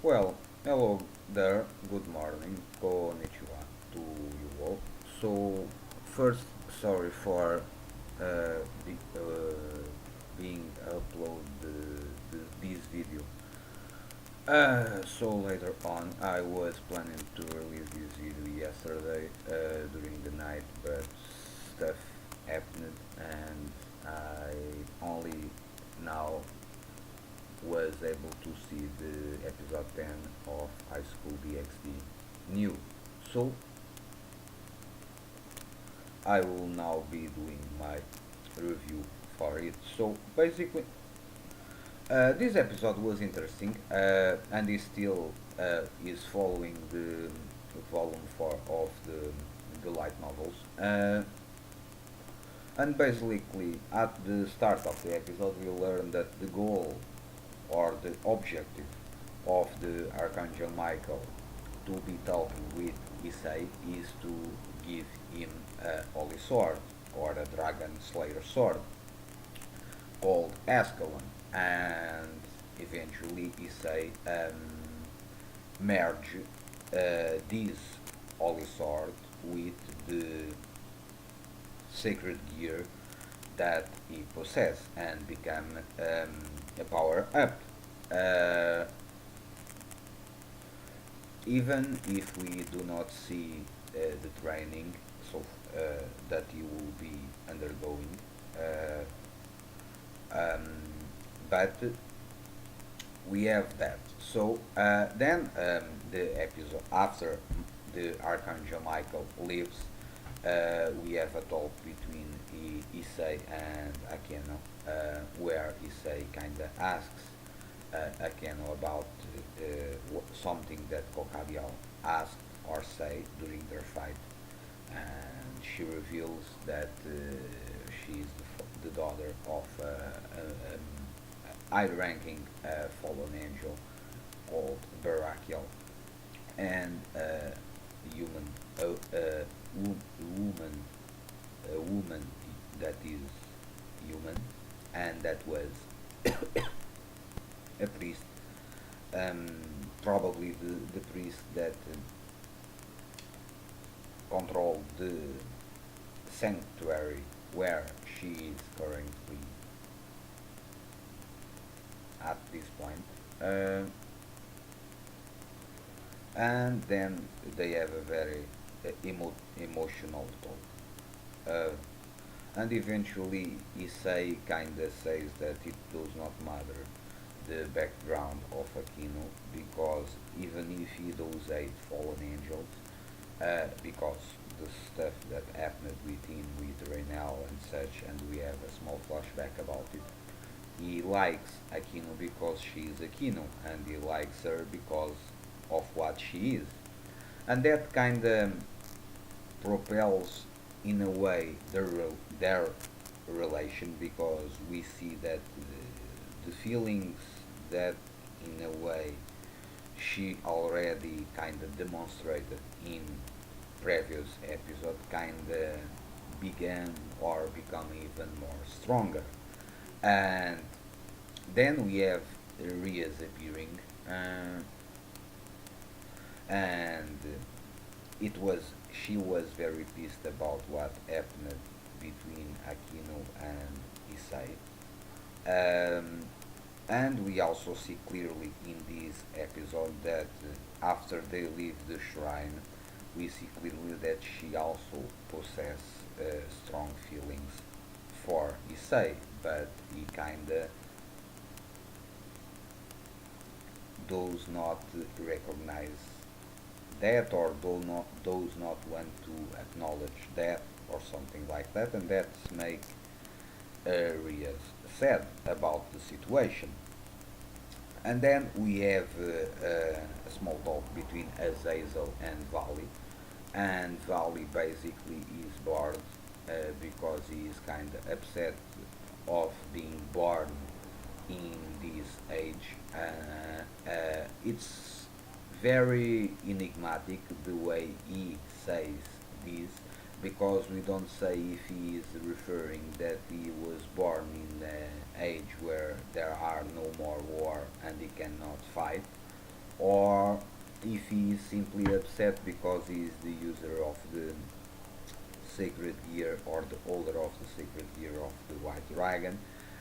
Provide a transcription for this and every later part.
Well, hello there, good morning, konnichiwa to you all. So, first, sorry for being this video. So later on, I was planning to release this video yesterday during the night, but stuff happened and I only now was able to see the episode 10 of Highschool DxD new. So I will now be doing my review for it. So basically, this episode was interesting and is still is following the volume 4 of the light novels. And basically, at the start of the episode, we learn that the goal or the objective of the Archangel Michael to be talking with Issei is to give him a holy sword or a dragon slayer sword called Ascalon, and eventually Issei merge this holy sword with the sacred gear that he possess and become a power up. Uh, Even if we do not see the training so that he will be undergoing, uh, um, but we have that. So then the episode after the Archangel Michael leaves, we have a talk between Issei and Akeno, where Issei kind of asks Akeno about something that Kokabiao asked or say during their fight, and she reveals that she is the daughter of high-ranking fallen angel called Barakiel, and human, woman, a woman that is human, and that was a priest, um, probably the priest that controlled the sanctuary where she is currently at this point. And then they have a very emotional talk. And eventually Issei kinda says that it does not matter the background of Aquino because even if he does hate fallen angels, because the stuff that happened with him with Reynal and such, and we have a small flashback about it. He likes Aquino because she is Aquino, and he likes her because of what she is. And that kind of propels, in a way, their relation because we see that the feelings that, in a way, she already kind of demonstrated in previous episode kind of began or become even more stronger. And then we have Ria's appearing, uh, and it was she was very pissed about what happened between Aquino and Issei. And we also see clearly in this episode that after they leave the shrine, we see clearly that she also possesses strong feelings for Issei, but he kinda does not recognize that or does not want to acknowledge that or something like that, and that's make Rias sad about the situation. And then we have a small talk between Azazel and Vali, and Vali basically is bored because he is kind of upset of being born in this age. It's very enigmatic the way he says this because we don't say if he is referring that he was born in an age where there are no more war and he cannot fight, or if he is simply upset because he is the user of the sacred gear or the holder of the sacred gear of the white dragon,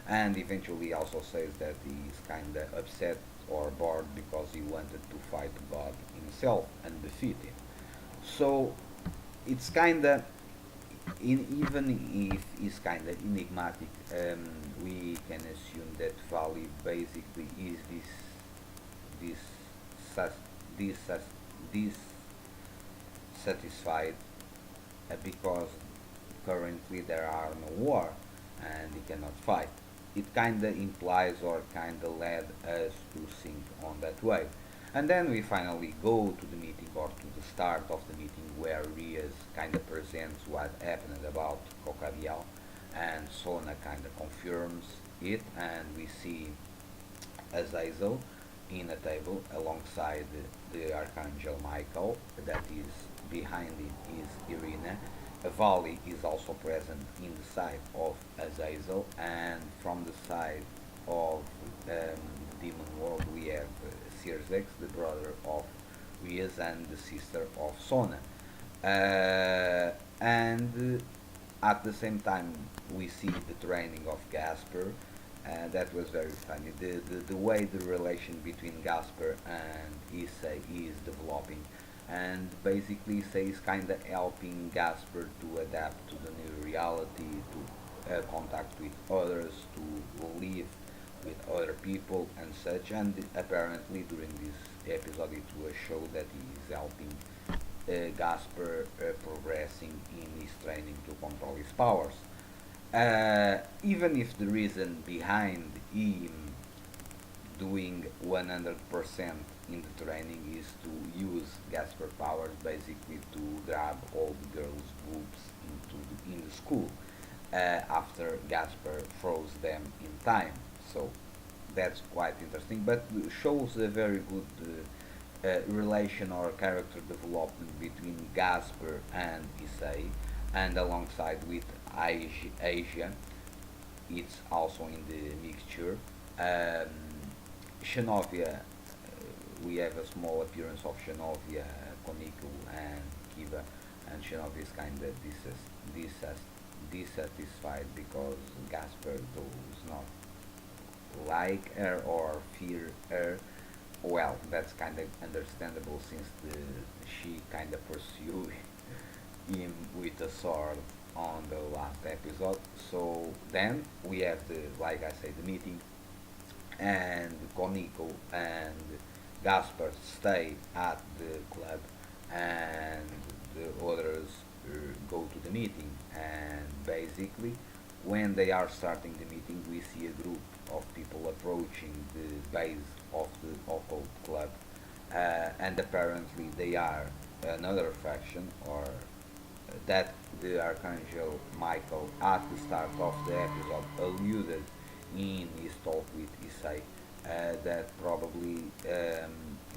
and eventually also says that he is kinda upset or bored because he wanted to fight God himself and defeat him. So it's kinda even if it's kinda enigmatic, we can assume that Valley basically is this sus, this dissatisfied because currently there are no war and he cannot fight. It kinda implies or kinda led us to think on that way. And then we finally go to the meeting or to the start of the meeting where Riaz kinda presents what happened about Kokavial and Sona kinda confirms it, and we see Azazel in a table alongside the Archangel Michael, that is behind him is Irina. Vali is also present in the side of Azazel, and from the side of Demon World we have Sirzex, the brother of Riaz and the sister of Sona. And at the same time, we see the training of Gasper, and that was very funny. The way the relation between Gasper and Issei is developing, and basically Issei is kind of helping Gasper to adapt to the new reality, to contact with others, to live with other people and such. And apparently, during this episode, it was shown that he is helping Gasper progressing in his training to control his powers. Even if the reason behind him doing 100% in the training is to use Gasper powers basically to grab all the girls' boobs in the school after Gasper froze them in time. So that's quite interesting, but shows a very good relation or character development between Gasper and Issei, and alongside with Asia, it's also in the mixture. Um, Xenovia, we have a small appearance of Xenovia, Koniko, and Kiba, and Xenovia is kind of dissatisfied because Gasper does not like her or fear her. Well, that's kind of understandable since she kind of pursued him with a sword on the last episode. So then we have the, like I said, the meeting, and Koniko and Gaspar stay at the club, and the others go to the meeting. And basically, when they are starting the meeting, we see a group of people approaching the base of the occult club, and apparently they are another faction, or that the Archangel Michael at the start of the episode alluded in his talk with Issei, that probably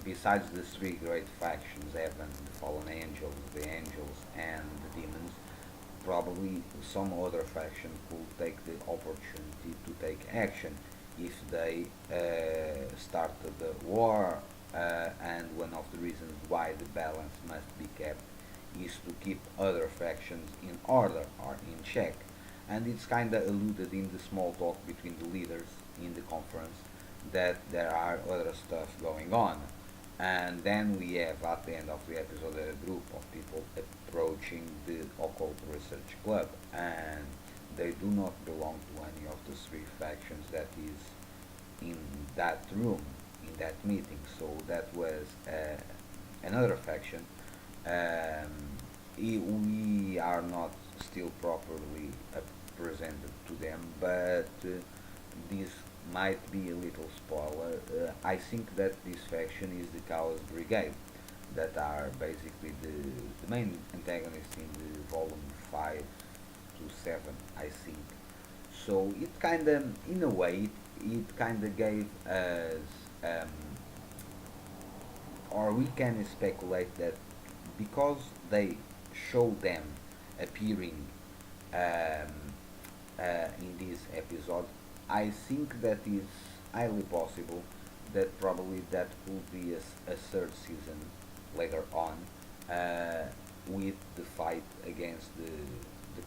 besides the three great factions, Heaven, the fallen angels, the angels, and the demons, probably some other faction could take the opportunity to take action if they started the war, and one of the reasons why the balance must be kept is to keep other factions in order or in check. And it's kind of alluded in the small talk between the leaders in the conference that there are other stuff going on. And then we have at the end of the episode a group of people approaching the occult research club, and they do not belong to any of the three factions that is in that room, in that meeting. So that was another faction. We are not still properly presented to them, but this might be a little spoiler. I think that this faction is the Chaos Brigade, that are basically the main antagonists in the volume 5 to 7, I think. So it kind of, in a way, it kind of gave us, or we can speculate that because they show them appearing um, in this episode, I think that is highly possible that probably that could be a third season later on, uh, with the fight against the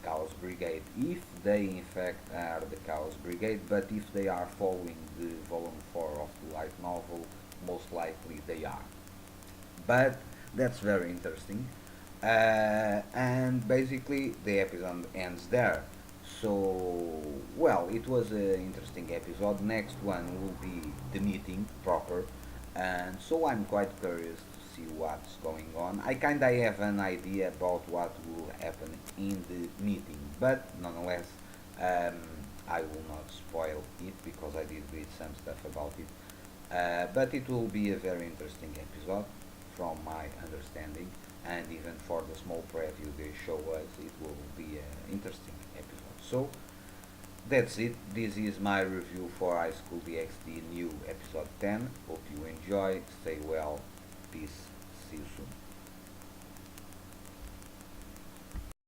Chaos Brigade, if they in fact are the Chaos Brigade, but if they are following the volume 4 of the light novel, most likely they are. But that's very interesting. And basically, the episode ends there. So, well, it was an interesting episode. Next one will be the meeting proper, and so I'm quite curious to see what's going on. I kinda have an idea about what will happen in the meeting, but nonetheless, um, I will not spoil it because I did read some stuff about it. But it will be a very interesting episode from my understanding, and even for the small preview they show us, it will be an interesting episode. So that's it. This is my review for High School DxD new episode 10. Hope you enjoy. Stay well. Peace. See you soon.